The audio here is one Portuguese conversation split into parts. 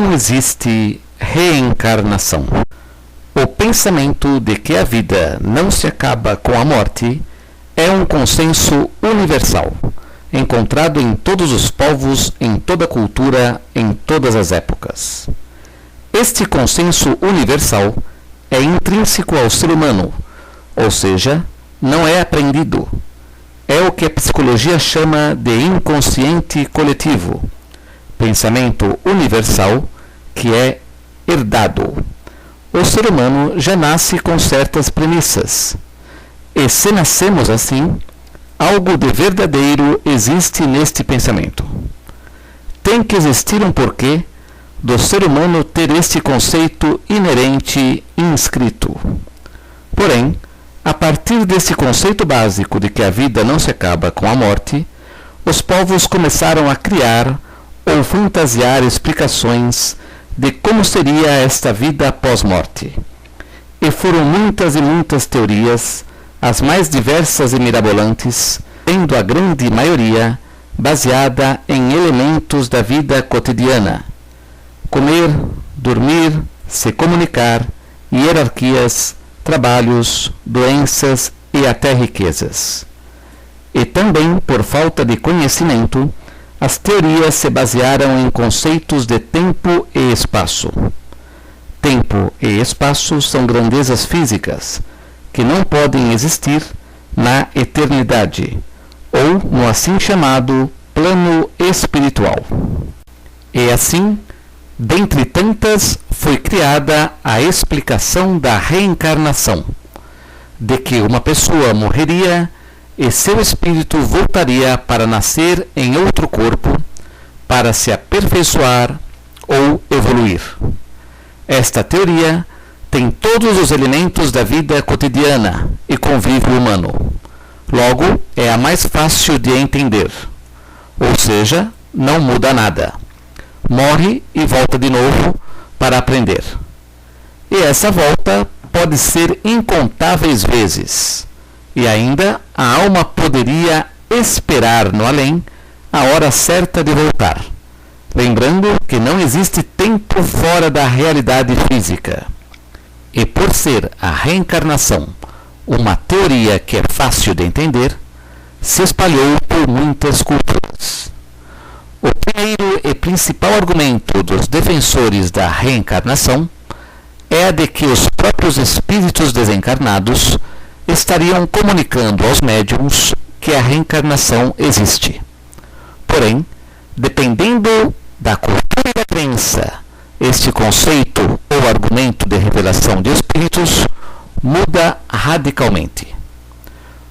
não existe reencarnação. O pensamento de que a vida não se acaba com a morte é um consenso universal, encontrado em todos os povos, em toda cultura, em todas as épocas. Este consenso universal é intrínseco ao ser humano, ou seja, não é aprendido. É o que a psicologia chama de inconsciente coletivo, pensamento universal que é herdado. O ser humano já nasce com certas premissas. E se nascemos assim, algo de verdadeiro existe neste pensamento. Tem que existir um porquê do ser humano ter este conceito inerente inscrito. Porém, a partir desse conceito básico de que a vida não se acaba com a morte, os povos começaram a criar ou fantasiar explicações de como seria esta vida pós-morte. E foram muitas e muitas teorias, as mais diversas e mirabolantes, sendo a grande maioria baseada em elementos da vida cotidiana: comer, dormir, se comunicar, hierarquias, trabalhos, doenças e até riquezas. E também, por falta de conhecimento, as teorias se basearam em conceitos de tempo e espaço. Tempo e espaço são grandezas físicas, que não podem existir na eternidade, ou no assim chamado plano espiritual. E assim, dentre tantas, foi criada a explicação da reencarnação, de que uma pessoa morreria e seu espírito voltaria para nascer em outro corpo, para se aperfeiçoar ou evoluir. Esta teoria tem todos os elementos da vida cotidiana e convívio humano. Logo, é a mais fácil de entender. Ou seja, não muda nada. Morre e volta de novo para aprender. E essa volta pode ser incontáveis vezes. E ainda a alma poderia esperar no além a hora certa de voltar, lembrando que não existe tempo fora da realidade física. E por ser a reencarnação uma teoria que é fácil de entender, se espalhou por muitas culturas. O primeiro e principal argumento dos defensores da reencarnação é a de que os próprios espíritos desencarnados estariam comunicando aos médiuns que a reencarnação existe. Porém, dependendo da cultura e da crença, este conceito ou argumento de revelação de espíritos muda radicalmente.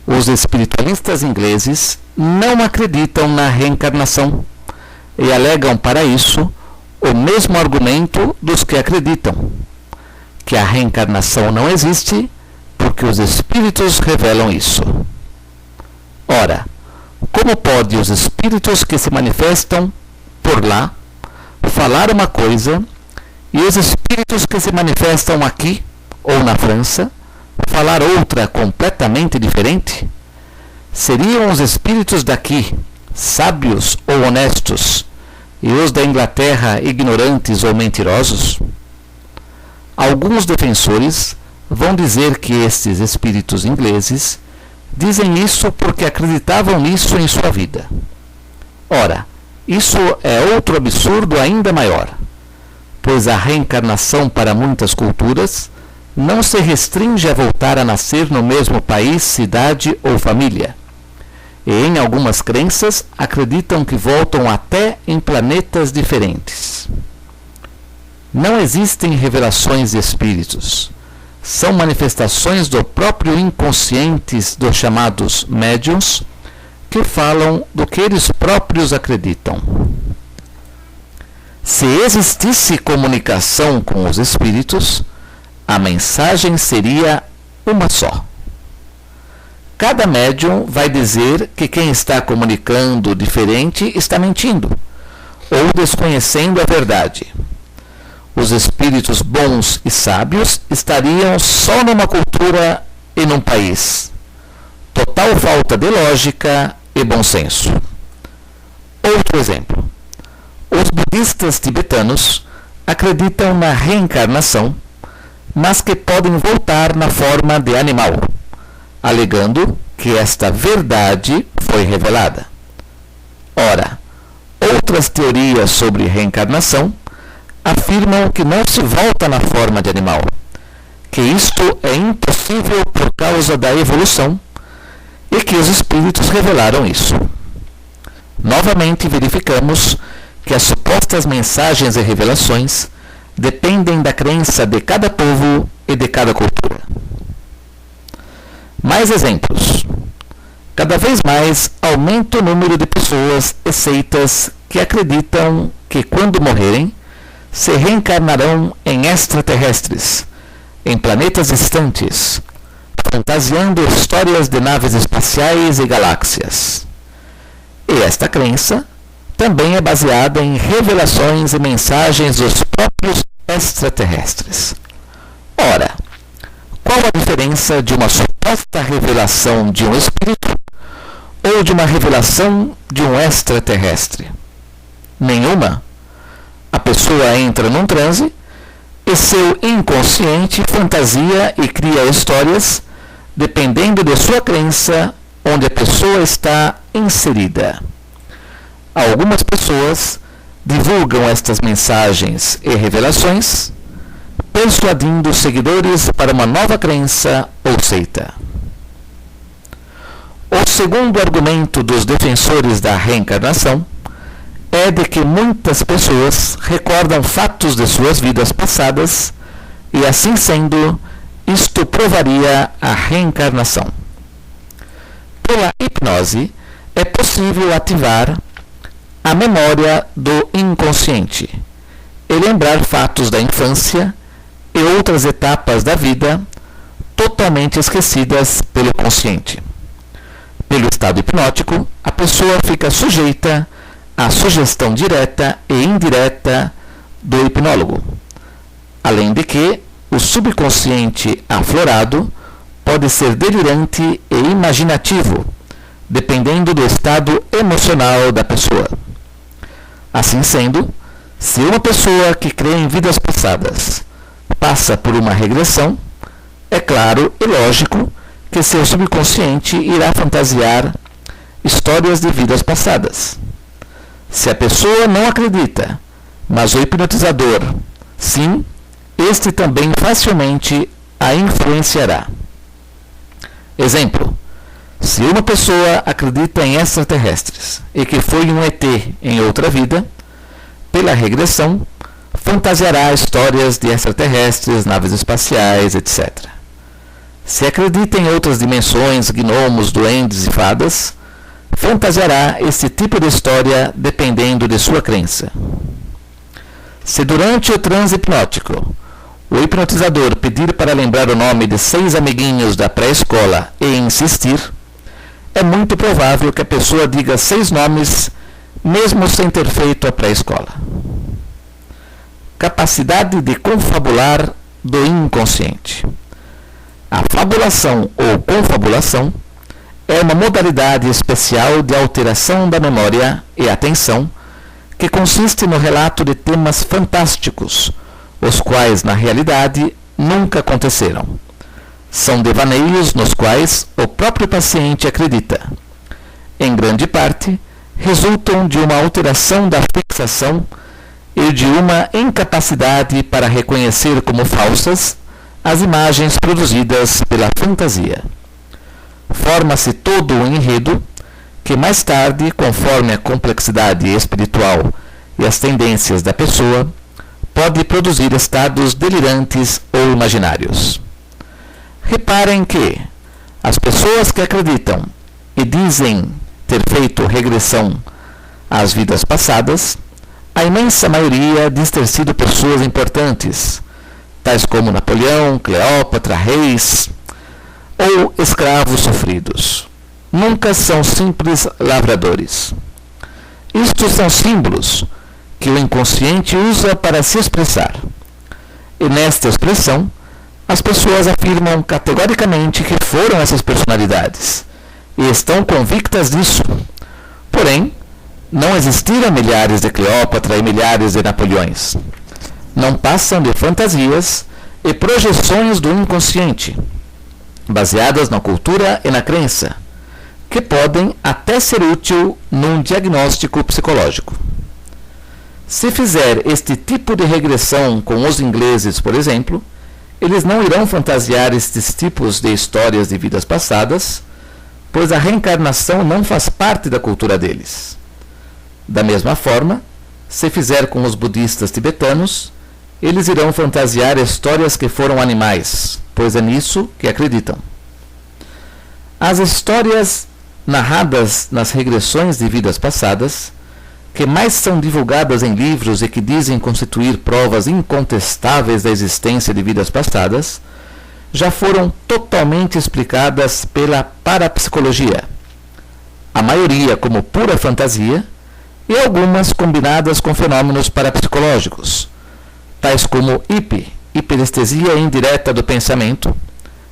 Os espiritualistas ingleses não acreditam na reencarnação e alegam para isso o mesmo argumento dos que acreditam, que a reencarnação não existe porque os espíritos revelam isso. Ora, como pode os espíritos que se manifestam por lá falar uma coisa e os espíritos que se manifestam aqui ou na França falar outra completamente diferente? Seriam os espíritos daqui sábios ou honestos e os da Inglaterra ignorantes ou mentirosos? Alguns defensores vão dizer que estes espíritos ingleses dizem isso porque acreditavam nisso em sua vida. Ora, isso é outro absurdo ainda maior, pois a reencarnação para muitas culturas não se restringe a voltar a nascer no mesmo país, cidade ou família. E em algumas crenças acreditam que voltam até em planetas diferentes. Não existem revelações de espíritos. São manifestações do próprio inconsciente dos chamados médiuns, que falam do que eles próprios acreditam. Se existisse comunicação com os espíritos, a mensagem seria uma só. Cada médium vai dizer que quem está comunicando diferente está mentindo, ou desconhecendo a verdade. Os espíritos bons e sábios estariam só numa cultura e num país. Total falta de lógica e bom senso. Outro exemplo. Os budistas tibetanos acreditam na reencarnação, mas que podem voltar na forma de animal, alegando que esta verdade foi revelada. Ora, outras teorias sobre reencarnação afirmam que não se volta na forma de animal, que isto é impossível por causa da evolução e que os espíritos revelaram isso. Novamente verificamos que as supostas mensagens e revelações dependem da crença de cada povo e de cada cultura. Mais exemplos. Cada vez mais aumenta o número de pessoas e seitas que acreditam que, quando morrerem, se reencarnarão em extraterrestres, em planetas distantes, fantasiando histórias de naves espaciais e galáxias. E esta crença também é baseada em revelações e mensagens dos próprios extraterrestres. Ora, qual a diferença de uma suposta revelação de um espírito ou de uma revelação de um extraterrestre? Nenhuma. A pessoa entra num transe e seu inconsciente fantasia e cria histórias dependendo de sua crença onde a pessoa está inserida. Algumas pessoas divulgam estas mensagens e revelações, persuadindo os seguidores para uma nova crença ou seita. O segundo argumento dos defensores da reencarnação é de que muitas pessoas recordam fatos de suas vidas passadas e, assim sendo, isto provaria a reencarnação. Pela hipnose, é possível ativar a memória do inconsciente e lembrar fatos da infância e outras etapas da vida totalmente esquecidas pelo consciente. Pelo estado hipnótico, a pessoa fica sujeita à sugestão direta e indireta do hipnólogo, além de que o subconsciente aflorado pode ser delirante e imaginativo, dependendo do estado emocional da pessoa. Assim sendo, se uma pessoa que crê em vidas passadas passa por uma regressão, é claro e lógico que seu subconsciente irá fantasiar histórias de vidas passadas. Se a pessoa não acredita, mas o hipnotizador, sim, este também facilmente a influenciará. Exemplo: se uma pessoa acredita em extraterrestres e que foi um ET em outra vida, pela regressão, fantasiará histórias de extraterrestres, naves espaciais, etc. Se acredita em outras dimensões, gnomos, duendes e fadas, fantasiará esse tipo de história dependendo de sua crença. Se durante o transe hipnótico o hipnotizador pedir para lembrar o nome de 6 amiguinhos da pré-escola e insistir, é muito provável que a pessoa diga 6 nomes, mesmo sem ter feito a pré-escola. Capacidade de confabular do inconsciente. A fabulação ou confabulação é uma modalidade especial de alteração da memória e atenção que consiste no relato de temas fantásticos, os quais, na realidade, nunca aconteceram. São devaneios nos quais o próprio paciente acredita. Em grande parte, resultam de uma alteração da fixação e de uma incapacidade para reconhecer como falsas as imagens produzidas pela fantasia. Forma-se todo um enredo que mais tarde, conforme a complexidade espiritual e as tendências da pessoa, pode produzir estados delirantes ou imaginários. Reparem que as pessoas que acreditam e dizem ter feito regressão às vidas passadas, a imensa maioria diz ter sido pessoas importantes, tais como Napoleão, Cleópatra, reis ou escravos sofridos. Nunca são simples lavradores. Estes são símbolos que o inconsciente usa para se expressar. E nesta expressão, as pessoas afirmam categoricamente que foram essas personalidades e estão convictas disso. Porém, não existiram milhares de Cleópatra e milhares de Napoleões. não passam de fantasias e projeções do inconsciente, baseadas na cultura e na crença, que podem até ser útil num diagnóstico psicológico. Se fizer este tipo de regressão com os ingleses, por exemplo, eles não irão fantasiar estes tipos de histórias de vidas passadas, pois a reencarnação não faz parte da cultura deles. Da mesma forma, se fizer com os budistas tibetanos, eles irão fantasiar histórias que foram animais, pois é nisso que acreditam. As histórias narradas nas regressões de vidas passadas, que mais são divulgadas em livros e que dizem constituir provas incontestáveis da existência de vidas passadas, já foram totalmente explicadas pela parapsicologia, a maioria como pura fantasia e algumas combinadas com fenômenos parapsicológicos, tais como hiperestesia indireta do pensamento,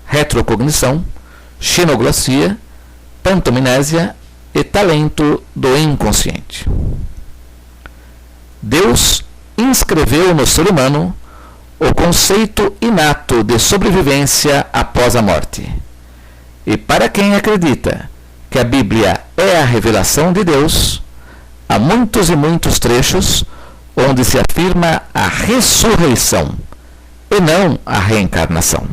retrocognição, xenoglosia, pantomnésia e talento do inconsciente. Deus inscreveu no ser humano o conceito inato de sobrevivência após a morte. E para quem acredita que a Bíblia é a revelação de Deus, há muitos e muitos trechos onde se afirma a ressurreição e não a reencarnação.